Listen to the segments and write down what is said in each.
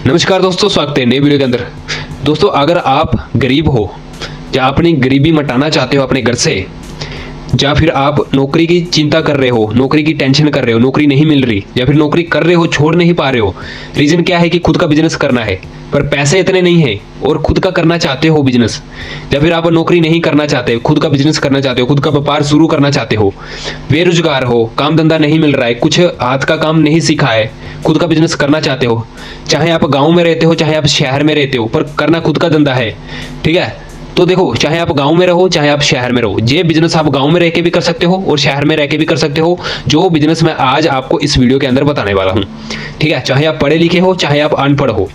नमस्कार दोस्तों, स्वागत है नए वीडियो के अंदर। दोस्तों, अगर आप गरीब हो या अपनी गरीबी मिटाना चाहते हो अपने घर से, या फिर आप नौकरी की चिंता कर रहे हो, नौकरी की टेंशन कर रहे हो, नौकरी नहीं मिल रही, या फिर नौकरी कर रहे हो छोड़ नहीं पा रहे हो, रीजन क्या है कि खुद का बिजनेस करना है पर पैसे इतने नहीं है और खुद का करना चाहते हो बिजनेस, या फिर आप नौकरी नहीं करना चाहते, खुद का बिजनेस करना चाहते हो, खुद का व्यापार शुरू करना चाहते हो, बेरोजगार हो, काम धंधा नहीं मिल रहा है, कुछ हाथ का काम नहीं सीखा है, खुद का बिजनेस करना चाहते हो, चाहे आप गाँव में रहते हो चाहे आप शहर में रहते हो, पर करना खुद का धंधा है। ठीक है, तो देखो, चाहे आप गांव में रहो चाहे आप शहर में रहो, ये बिजनेस आप गांव में रह के भी कर सकते हो और शहर में रह के भी कर सकते हो, जो बिजनेस मैं आज आपको इस वीडियो के अंदर बताने वाला हूं। ठीक है, चाहे आप पढ़े लिखे हो चाहे आप अनपढ़ हो,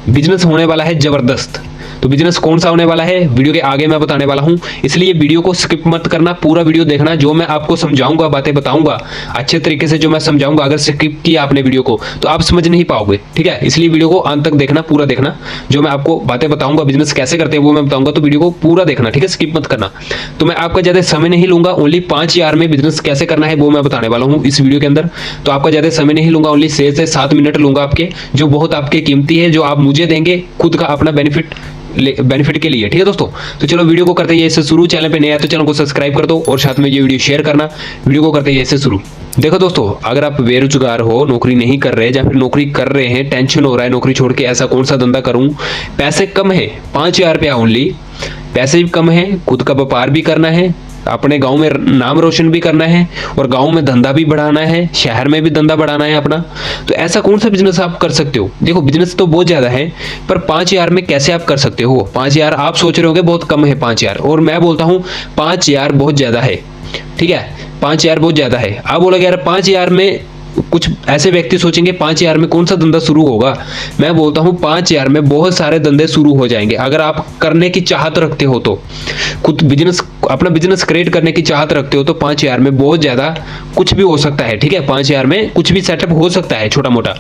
बिजनेस होने वाला है जबरदस्त। तो बिजनेस कौन सा होने वाला है वीडियो के आगे मैं बताने वाला हूं, इसलिए वीडियो को स्किप मत करना, पूरा वीडियो देखना। जो मैं आपको समझाऊंगा, बातें बताऊंगा अच्छे तरीके से, जो मैं समझाऊंगा, अगर स्किप किया आपने वीडियो को तो आप समझ नहीं पाओगे। ठीक है, इसलिए वीडियो को अंत तक देखना, पूरा देखना। जो मैं आपको बातें बताऊंगा, बिजनेस कैसे करते हैं वो मैं बताऊंगा, तो वीडियो को पूरा देखना। ठीक है, स्किप मत करना। तो मैं आपका ज्यादा समय नहीं लूंगा, ओनली 5,000 में बिजनेस कैसे करना है वो मैं बताने वाला हूँ इस वीडियो के अंदर। तो आपका ज्यादा समय नहीं लूंगा, ओनली 6 से 7 मिनट लूंगा आपके, जो बहुत आपके कीमती है, जो आप मुझे देंगे खुद का अपना बेनिफिट के लिए। ठीक है दोस्तों, तो चलो वीडियो को करते हैं इससे शुरू। चैनल पे नया है तो चैनल को सब्सक्राइब कर दो और साथ में ये वीडियो शेयर करना। वीडियो को करते हैं इससे शुरू। देखो दोस्तों, अगर आप बेरोजगार हो, नौकरी नहीं कर रहे, या फिर नौकरी कर रहे हैं, टेंशन हो रहा है नौकरी छोड़ के, ऐसा कौन सा धंधा करूं, पैसे कम है, 5,000 रुपया ओनली, पैसे भी कम है, खुद का व्यापार भी करना है, अपने गांव में नाम रोशन भी करना है और गांव में धंधा भी बढ़ाना है, शहर में भी धंधा बढ़ाना है अपना, तो ऐसा कौन सा बिजनेस आप कर सकते हो। देखो, बिजनेस तो बहुत ज्यादा है, पर 5,000 में कैसे आप कर सकते हो। 5,000 आप सोच रहे होगे बहुत कम है 5,000, और मैं बोलता हूँ 5,000 बहुत ज्यादा है। ठीक है, 5,000 बहुत ज्यादा है। आप बोलोगे यार 5,000 में, कुछ ऐसे व्यक्ति सोचेंगे 5,000 में कौन सा धंधा शुरू होगा। मैं बोलता हूं 5,000 में बहुत सारे धंधे शुरू हो जाएंगे, अगर आप करने की चाहत रखते हो तो, खुद बिजनेस, अपना बिजनेस क्रिएट करने की चाहत रखते हो तो 5,000 में बहुत ज्यादा कुछ भी हो सकता है। ठीक है, 5,000 में कुछ भी सेटअप हो सकता है, छोटा मोटा।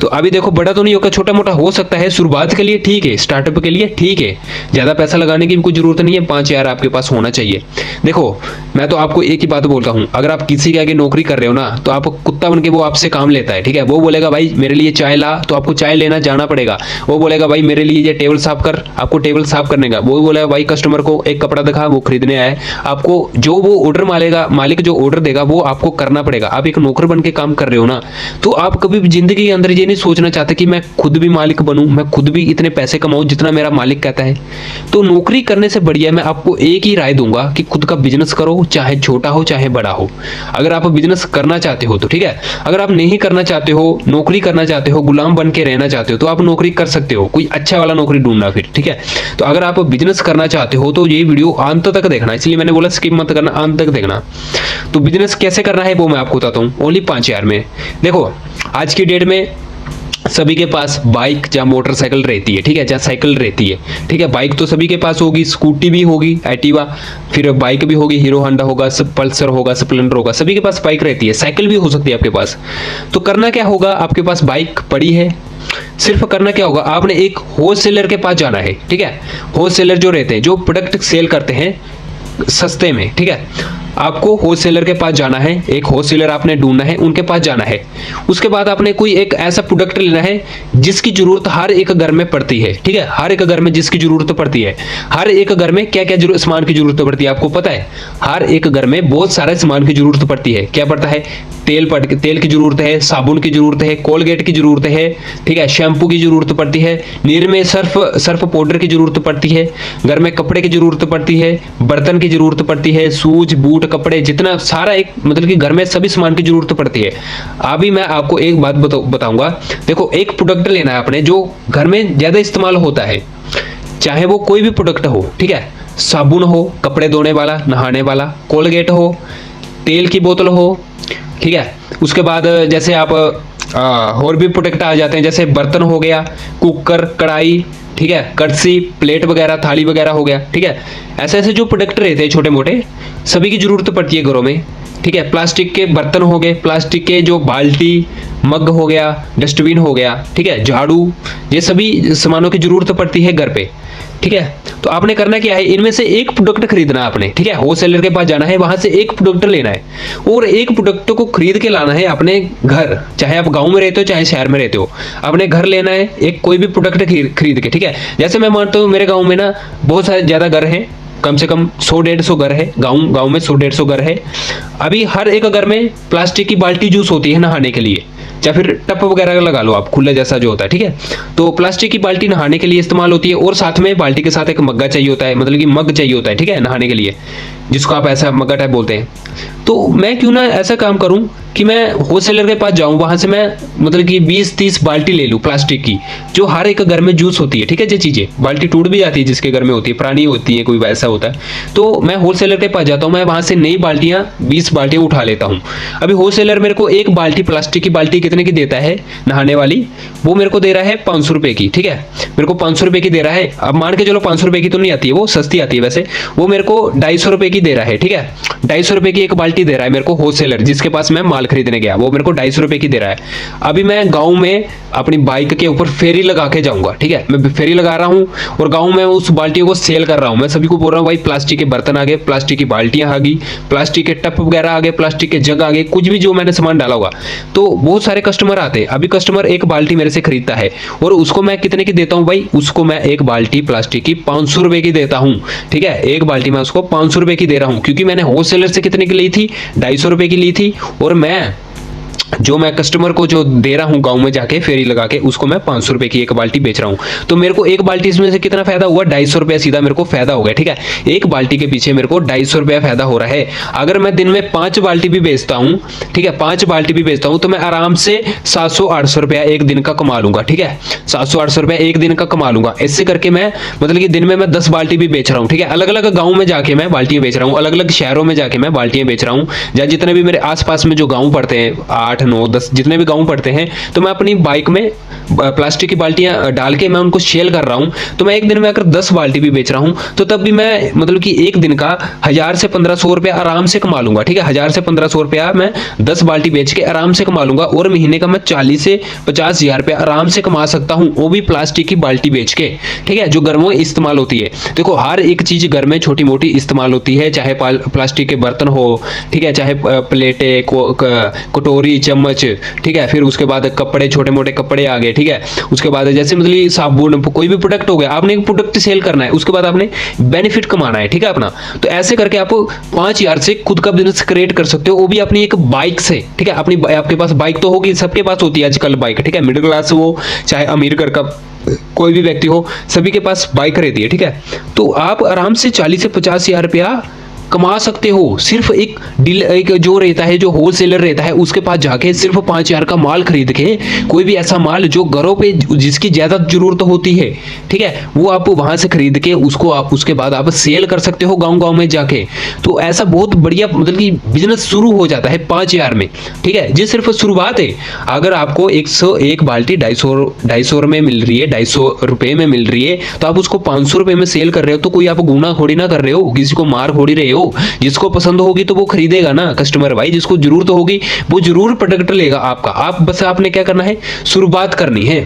तो अभी देखो, बड़ा तो नहीं होगा, छोटा मोटा हो सकता है, शुरुआत के लिए ठीक है, स्टार्टअप के लिए ठीक है, ज्यादा पैसा लगाने की भी कोई जरूरत नहीं है, 5,000 आपके पास होना चाहिए। देखो, मैं तो आपको एक ही बात बोलता हूं, अगर आप किसी के आगे नौकरी कर रहे हो ना, तो आप कुत्ता बन के, वो आपसे काम लेता है। ठीक है, वो बोलेगा भाई मेरे लिए चाय ला, तो आपको चाय लेना जाना पड़ेगा। वो बोलेगा भाई मेरे लिए ये टेबल साफ कर, आपको टेबल साफ करने का। वो बोलेगा भाई कस्टमर को एक कपड़ा दिखा, वो खरीदने आया है, आपको जो वो ऑर्डर मालिक जो ऑर्डर देगा वो आपको करना पड़ेगा। आप एक नौकर बन के काम कर रहे हो ना, तो आप कभी भी जिंदगी के अंदर ये नहीं सोचना चाहते कि मैं खुद भी मालिक बनूं, मैं खुद भी इतने पैसे कमाऊं जितना मेरा मालिक कहता है। तो नौकरी करने से बढ़िया मैं आपको एक ही राय दूंगा कि खुद का बिजनेस करो, चाहे छोटा हो चाहे बड़ा हो। अगर आप बिजनेस करना चाहते हो तो ठीक है, अगर आप नहीं करना चाहते हो, नौकरी करना चाहते हो, गुलाम बन के रहना चाहते हो, तो आप नौकरी कर सकते हो, कोई अच्छा वाला नौकरी ढूंढना फिर। ठीक है, तो अगर आप बिजनेस करना चाहते हो तो ये वीडियो अंत तक देखना, इसलिए मैंने बोला स्किप मत करना, अंत तक देखना। तो बिजनेस कैसे करना है वो मैं आपको बताता हूँ, ओनली 5,000 में। देखो, आज की डेट में सभी के पास बाइक या मोटरसाइकिल रहती है। ठीक है, या साइकिल रहती है। ठीक है, बाइक तो सभी के पास होगी, स्कूटी भी होगी, एक्टिवा, फिर बाइक भी होगी, हीरो होंडा होगा, पल्सर होगा, स्प्लेंडर होगा, सभी के पास बाइक रहती है, साइकिल भी हो सकती है आपके पास। तो करना क्या होगा, आपके पास बाइक पड़ी है, सिर्फ करना क्या होगा, आपने एक होलसेलर के पास जाना है। ठीक है, होलसेलर जो रहते हैं, जो प्रोडक्ट सेल करते हैं सस्ते में। ठीक है, आपको होलसेलर के पास जाना है, एक होलसेलर आपने ढूंढना है, उनके पास जाना है। उसके बाद आपने कोई एक ऐसा प्रोडक्ट लेना है जिसकी जरूरत हर एक घर में पड़ती है। ठीक है, हर एक घर में जिसकी जरूरत पड़ती है। हर एक घर में क्या क्या सामान की जरूरत पड़ती है आपको पता है। हर एक घर में बहुत सारे सामान की जरूरत पड़ती है। क्या पड़ता है, तेल की जरूरत है, साबुन की जरूरत है, कोलगेट की जरूरत है। ठीक है, शैम्पू की जरूरत पड़ती है, निरमे सर्फ पाउडर की जरूरत पड़ती है, घर में कपड़े की जरूरत पड़ती है, बर्तन की जरूरत पड़ती है, शूज बूट कपड़े, जितना सारा एक, मतलब कि घर में सभी सामान की जरूरत पड़ती है। अभी मैं आपको एक बात बताऊंगा। देखो, एक प्रोडक्ट लेना है आपने जो घर में ज्यादा इस्तेमाल होता है, चाहे वो कोई भी प्रोडक्ट हो। ठीक है, साबुन हो, कपड़े धोने वाला, नहाने वाला, कोलगेट हो, तेल की बोतल हो। ठीक है, उसके बाद जैसे आप और भी प्रोडक्ट आ जाते हैं, जैसे बर्तन हो गया, कुकर, कढ़ाई, ठीक है, कड़छी, प्लेट वगैरह, थाली वगैरह हो गया। ठीक है, ऐसे ऐसे जो प्रोडक्ट रहते हैं छोटे मोटे, सभी की जरूरत पड़ती है घरों में। ठीक है, प्लास्टिक के बर्तन हो गए, प्लास्टिक के जो बाल्टी, मग हो गया, डस्टबिन हो गया। ठीक है, झाड़ू, ये सभी सामानों की जरूरत पड़ती है घर पे। ठीक है। तो आपने करना क्या है, इनमें से एक प्रोडक्ट खरीदना है आपने, ठीक है। होलसेलर के पास जाना है, वहां से एक प्रोडक्ट लेना है और एक प्रोडक्ट को खरीद के लाना है अपने घर, चाहे आप गांव में रहते हो चाहे शहर में रहते हो, अपने घर लेना है एक कोई भी प्रोडक्ट खरीद के, ठीक है। जैसे मैं मानता हूँ मेरे गाँव में ना बहुत सारे ज्यादा घर हैं, कम से कम 100-150 घर है, गांव में 100-150 घर है। अभी हर एक घर में प्लास्टिक की बाल्टी यूज होती है नहाने के लिए, या फिर टप वगैरह लगा लो आप, खुला जैसा जो होता है, ठीक है। तो प्लास्टिक की बाल्टी नहाने के लिए इस्तेमाल होती है और साथ में बाल्टी के साथ एक मग्गा चाहिए होता है, मतलब कि मग चाहिए होता है, ठीक है, नहाने के लिए, जिसको आप ऐसा मग्गा टाइप बोलते हैं। तो मैं क्यों ना ऐसा काम करूं कि मैं होलसेलर के पास जाऊं, वहां से मैं मतलब कि 20-30 बाल्टी ले लूं प्लास्टिक की, जो हर एक घर में यूज होती है, ठीक है। ये चीजें बाल्टी टूट भी जाती है जिसके घर में होती है, पुरानी होती है, कोई वैसा होता है। तो मैं होलसेलर के पास जाता हूं, मैं वहां से नई बाल्टियां 20 बाल्टियां उठा लेता हूं। अभी होलसेलर मेरे को एक बाल्टी प्लास्टिक की बाल्टी कितने की देता है नहाने वाली, वो मेरे को दे रहा है 500 रुपए की, ठीक है। मेरे को 500 रुपए की दे रहा है। अब मान के चलो 500 रुपए की तो नहीं आती है, वो सस्ती आती है वैसे, वो मेरे को 250 रुपए की दे रहा है, ठीक है। 250 रुपए की एक बाल्टी दे रहा है मेरे को होलसेलर, जिसके पास मैं माल खरीदने गया, वो मेरे को 250 रुपए की दे रहा है। अभी मैं गांव में अपनी बाइक के ऊपर फेरी लगा के जाऊंगा, ठीक है। मैं फेरी लगा रहा हूं और गांव में उस बाल्टियों को सेल कर रहा हूं। मैं सभी को बोल रहा हूं भाई प्लास्टिक के बर्तन आ गए, प्लास्टिक की बाल्टियां आ गई, प्लास्टिक के टप वगैरह आ गए, प्लास्टिक के जग आ गए, कुछ भी जो मैंने सामान डाला होगा। तो बहुत सारे कस्टमर आते हैं। अभी कस्टमर एक बाल्टी मेरे से खरीदता है और उसको मैं कितने की देता हूं भाई, उसको मैं एक बाल्टी प्लास्टिक की 500 रुपए की देता हूं, ठीक है। एक बाल्टी मैं उसको 500 रुपए की दे रहा हूं, क्योंकि मैंने होलसेलर से कितने की ली थी, 250 रुपए की ली थी, और मैं कस्टमर को जो दे रहा हूं गांव में जाके फेरी लगा के, उसको मैं 500 रुपए की एक बाल्टी बेच रहा हूं। तो मेरे को एक बाल्टी इसमें से कितना फायदा हुआ, 250 रुपया सीधा मेरे को फायदा हो गया, ठीक है। एक बाल्टी के पीछे मेरे को 250 रुपया फायदा हो रहा है। अगर मैं दिन में 5 बाल्टी भी बेचता हूं, ठीक है, 5 बाल्टी भी बेचता हूं, तो मैं आराम से 700-800 रुपया एक दिन का कमा लूंगा, ठीक है। 700-800 रुपया एक दिन का कमा लूंगा। इससे करके मैं मतलब कि दिन में मैं 10 बाल्टी भी बेच रहा हूँ, ठीक है। अलग अलग गाँव में जाके मैं बाल्टियां बेच रहा हूँ, अलग अलग शहरों में जाके मैं बाल्टियां बेच रहा हूँ, या जितने भी मेरे आसपास में जो गाँव पड़ते हैं, 8-9-10 जितने भी गाँव पड़ते हैं, तो मैं अपनी बाइक में प्लास्टिक की बाल्टियां डाल के मैं उनको सेल कर रहा हूं। तो मैं एक दिन में अगर 10 बाल्टी भी बेच रहा हूं, तो तब भी मैं मतलब कि एक दिन का 1000 से 1500 रुपया आराम से कमा लूंगा, ठीक है। 1000 से 1500 रुपया मैं 10 बाल्टी बेच के आराम से कमा लूंगा, और महीने का मैं 40 से 50 हजार रुपया आराम से कमा सकता हूं, वो भी प्लास्टिक की बाल्टी बेच के, ठीक है, जो घर में इस्तेमाल होती है। देखो हर एक चीज घर में छोटी मोटी इस्तेमाल होती है, चाहे प्लास्टिक के बर्तन हो, ठीक है, चाहे प्लेटें, कटोरी, चम्मच, ठीक है। फिर उसके बाद कपड़े, छोटे मोटे कपड़े आ गए, ठीक है। उसके बाद जैसे मतलब साबुन, कोई भी प्रोडक्ट हो गया, आपने एक प्रोडक्ट सेल करना है, उसके बाद आपने बेनिफिट कमाना है, ठीक है अपना। तो ऐसे करके आप 5000 से खुद का बिजनेस क्रिएट कर सकते हो, वो भी अपनी एक बाइक से, ठीक है। अपनी आपके पास बाइक तो होगी, सबके पास होती है आजकल बाइक, ठीक है। मिडिल क्लास हो चाहे अमीर घर का कोई भी व्यक्ति हो, सभी के पास बाइक रहती है, ठीक है। तो आप आराम से 40 से 50 हजार रुपया कमा सकते हो, सिर्फ एक जो रहता है, जो होलसेलर रहता है, उसके पास जाके सिर्फ 5000 का माल खरीद के, कोई भी ऐसा माल जो घरों पे जिसकी ज्यादा जरूरत होती है, ठीक है, वो आप वहां से खरीद के उसको आप उसके बाद आप सेल कर सकते हो गांव में जाके। तो ऐसा बहुत बढ़िया मतलब कि बिजनेस शुरू हो जाता है 5000 में, ठीक है। ये सिर्फ शुरुआत है। अगर आपको 101 बाल्टी 250 में मिल रही है, 250 रुपए में मिल रही है, तो आप उसको 500 रुपए में सेल कर रहे हो, तो कोई आप गुना खोड़ी ना कर रहे हो, किसी को मार खोड़ी रहे हो। जिसको पसंद होगी तो वो खरीदेगा ना कस्टमर भाई, जिसको जरूरत होगी वो जरूर प्रोडक्ट लेगा आपका। आप बस आपने क्या करना है, शुरुआत करनी है।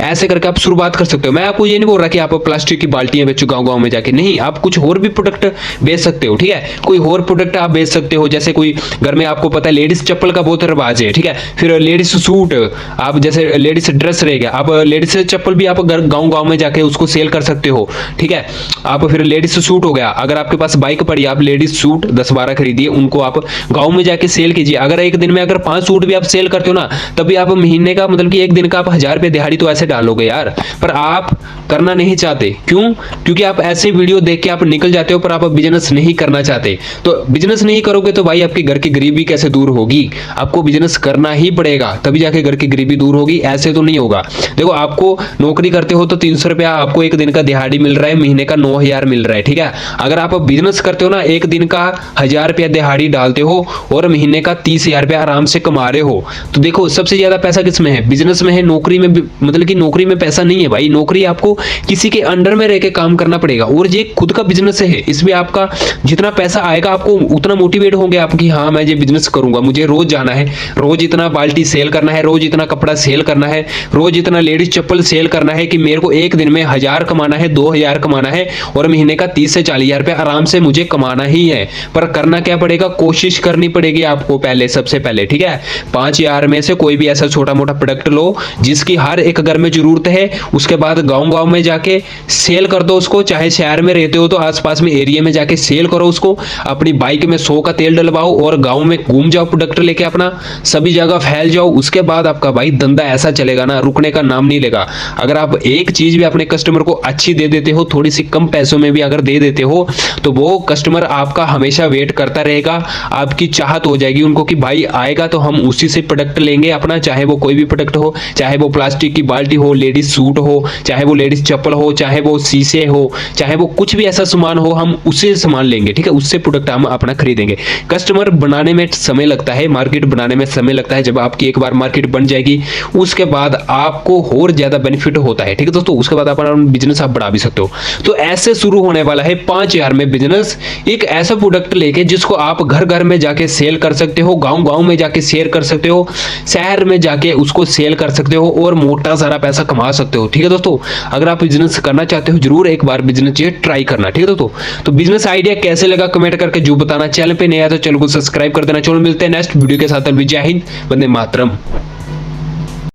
ऐसे करके आप शुरुआत कर सकते हो। मैं आपको ये नहीं बोल रहा कि आप प्लास्टिक की बाल्टियां बेचो गांव में जाके, नहीं, आप कुछ और भी प्रोडक्ट बेच सकते हो, ठीक है। कोई और प्रोडक्ट आप बेच सकते हो, जैसे कोई घर में आपको पता है लेडीज चप्पल का बहुत रिवाज है, ठीक है। फिर लेडीज सूट, आप जैसे लेडीज ड्रेस रहेगा, आप लेडीज चप्पल भी आप गाँव में जाके उसको सेल कर सकते हो, ठीक है। आप फिर लेडीज सूट हो गया, अगर आपके पास बाइक पड़ी, आप लेडीज सूट 10-12 खरीदिए, उनको आप गांव में जाके सेल कीजिए। अगर एक दिन में अगर 5 सूट भी आप सेल करते हो ना, तभी आप महीने का मतलब कि एक दिन का आप 1000 रुपए दिहाड़ी तो ऐसे डालोगे यार। पर आप करना नहीं चाहते, क्यों? क्योंकि आप ऐसे वीडियो देख के आप निकल जाते हो, पर आप बिजनेस नहीं करना चाहते। तो बिजनेस नहीं करोगे तो भाई आपके घर की गरीबी कैसे दूर होगी? आपको बिजनेस करना ही पड़ेगा, तभी जाके घर की गरीबी दूर होगी, ऐसे तो नहीं होगा। देखो आपको नौकरी करते हो तो 300 रुपया आपको एक दिन का दिहाड़ी मिल रहा है, महीने का 9000 मिल रहा है, ठीक है। अगर आप बिजनेस करते हो ना, एक दिन का 1000 रुपया दिहाड़ी डालते हो और महीने का 30,000 रुपया आराम से कमा रहे हो, तो देखो सबसे ज्यादा पैसा किस में है? बिजनेस में है, नौकरी में मतलब कि नौकरी में पैसा नहीं है भाई। नौकरी आपको किसी के अंडर में रह के काम करना पड़ेगा, और ये खुद का बिजनेस है, इसमें आपका जितना पैसा आएगा आपको उतना मोटिवेट होंगे आप कि हाँ मैं ये बिजनेस करूंगा, मुझे रोज जाना है, रोज इतना बाल्टी सेल करना है, रोज इतना कपड़ा सेल करना है, रोज इतना लेडीज चप्पल सेल करना है कि मेरे को एक दिन में 1000 कमाना है, 2000 कमाना है और महीने का 30 से 40,000 रुपया आराम से मुझे कमाना ही है। पर करना क्या पड़ेगा? कोशिश करनी पड़ेगी आपको पहले, सबसे पहले, ठीक है। 5000 में से कोई भी ऐसा छोटा मोटा प्रोडक्ट लो जिसकी हर एक घर में जरूरत है, उसके बाद गांव गांव में जाके सेल कर दो उसको। चाहे शहर में रहते हो तो आसपास में एरिया में जाके सेल करो उसको, अपनी बाइक में 100 का तेल डलवाओ और गांव में घूम जाओ प्रोडक्ट लेके, अपना सभी जगह फैल जाओ। उसके बाद आपका भाई धंधा ऐसा चलेगा ना, रुकने का नाम नहीं लेगा। अगर आप एक चीज भी अपने कस्टमर को अच्छी दे देते हो, थोड़ी सी कम पैसों में भी अगर दे देते हो, तो वो कस्टमर आपका हमेशा वेट करता रहेगा। आपकी चाहत हो जाएगी उनको कि भाई आएगा तो हम उसी से प्रोडक्ट लेंगे अपना, चाहे वो कोई भी प्रोडक्ट हो, चाहे वो प्लास्टिक की बाल्टी हो, लेडीज सूट हो, चाहे वो लेडीज चप्पल हो, चाहे वो शीशे हो, चाहे वो कुछ भी ऐसा सामान हो, हम उससे सामान लेंगे, ठीक है, उससे प्रोडक्ट हम अपना खरीदेंगे। कस्टमर बनाने में समय लगता है, मार्केट बनाने में समय लगता है। जब आपकी एक बार मार्केट बन जाएगी उसके बाद आपको और ज्यादा बेनिफिट होता है, ठीक है दोस्तों। उसके बाद अपना बिजनेस आप बढ़ा भी सकते हो। तो ऐसे शुरू होने वाला है 5000 में बिजनेस, एक ऐसा प्रोडक्ट लेके जिसको आप घर घर में जाके सेल कर सकते हो, गांव गांव में जाके शेयर कर सकते हो, शहर में जाके उसको सेल कर सकते हो और मोटा सारा पैसा कमा सकते हो, ठीक है दोस्तों। अगर आप बिजनेस करना चाहते हो जरूर एक बार बिजनेस ये ट्राई करना, ठीक है दोस्तों। तो बिजनेस आइडिया कैसे लगा कमेंट करके जो बताना। चैनल पे नया है तो चैनल को सब्सक्राइब कर देना। चलो मिलते हैं नेक्स्ट वीडियो के साथ। जय हिंद, वंदे मातरम।